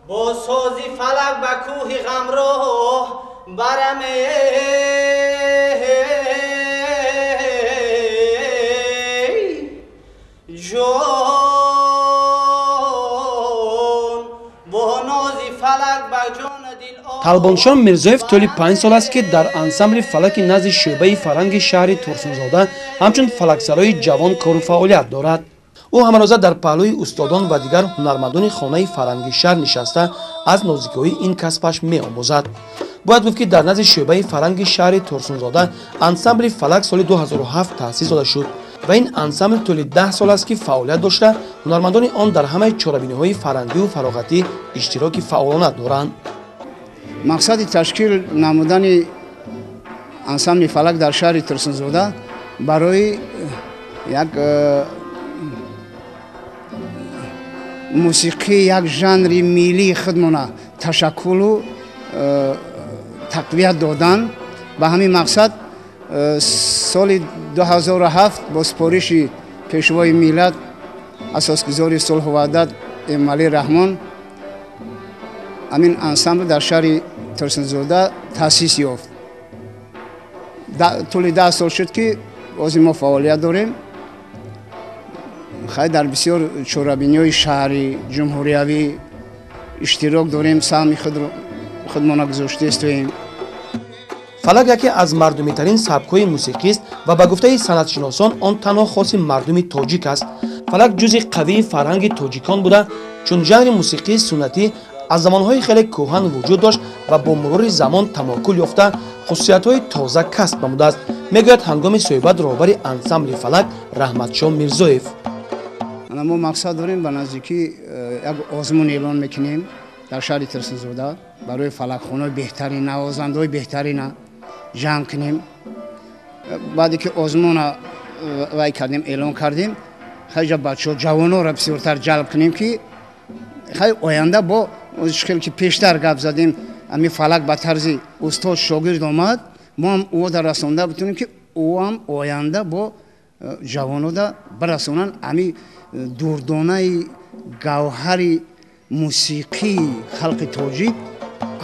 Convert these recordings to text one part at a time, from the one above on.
با سازی فلک به کوه غمرو برم جان با نازی فلک به جان دل طلبانشاه میرزایف طولی 5 سال است که در انسامبل فلک نزد شعبه فرهنگ شهر ترسونزاده همچون فلکسرای جوان کار و فعالیت دارد. او همروزه در پهلوی استادان و دیگر هنرمندان خانه فرهنگ شهر نشسته از نازکی‌های این کسبش می‌آموزد. باید گفت که در نزد شعبه فرهنگ شهر ترسونزاده انسامبل فلک سال 2007 تأسیس داده شد و این انسامبل طولی 10 سال است که فعالیت داشته هنرمندان آن در همه چاره‌بینی‌های فرهنگی و فراغتی اشتراک فعالانه دارند. مقصد تشکیل نمودن انسامبل فلک در شهر ترسونزاده برای یک موسیقی یک ژانر ملی خودمون تشکل و تقویت دادن. به همین مقصد سال 2007 با سپارش پیشوای ملت اساسگذار صلح و وحدت امالی رحمان همین انسامبل در شهر ترسونزاده تأسیس یافت. طول 10 سال شد که باز ما فعالیت داریم. خیلی در بسیار چورابینی‌های شهری جمهوریوی اشتراک داریم، سهم خودمان گذاشته استیم. فلک یکی از مردمی ترین سبک‌های موسیقی است و به گفته سنتشناسان آن تنها خاص مردم تاجیک است. فلک جزء قوی فرهنگ تاجیکان بوده چون ژانر موسیقی سنتی از زمانهای خیلی کهن وجود داشت و با مرور زمان تماکل یافته خصوصیت‌های تازه کسب نموده است، میگوید هنگام صحبت رهبر انسامبل فلک رحمتشاه میرزایف. ما مقصد داریم به نزدیکی یک آزمون اعلان میکنیم در شهر ترسونزاده برای فلکخوان‌های بهترین نوازنده‌های بهترین جمع کنیم. بعدی که آزمون وای کردیم اعلان کردیم خیلی بچه‌ها جوان‌ها را بسیارتر جلب کنیم که خیلی آینده با خیلی که پیشتر گپ زدیم امی فلک به طرز استاد شاگرد آمد ما هم او در رسانده بتونیم که او هم آینده با جوان‌ها دا برسونن امی دوردانه گوهر موسیقی خلق تاجیک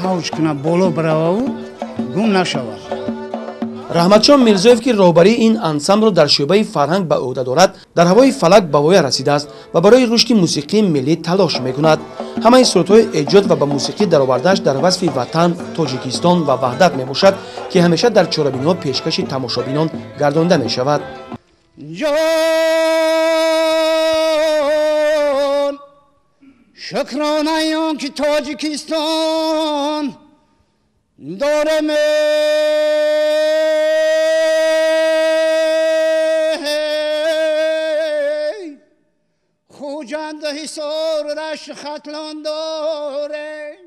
اوج کنه بالا بره و گم نشود. رحمتشاه میرزایف که رهبری این انسامبل را در شعبه فرهنگ به عهده دارد در هوای فلک به وای رسیده است و برای رشد موسیقی ملی تلاش میکند. همه صورت‌های ایجاد و به موسیقی درآورده‌اش در وصف وطن تاجیکستان و وحدت میباشد که همیشه در چاره‌بینی‌ها پیشکش تماشابینان گردانده میشود. جان شکرانه آن که تاجیکستان دارم خوجند حصار رش ختلان داره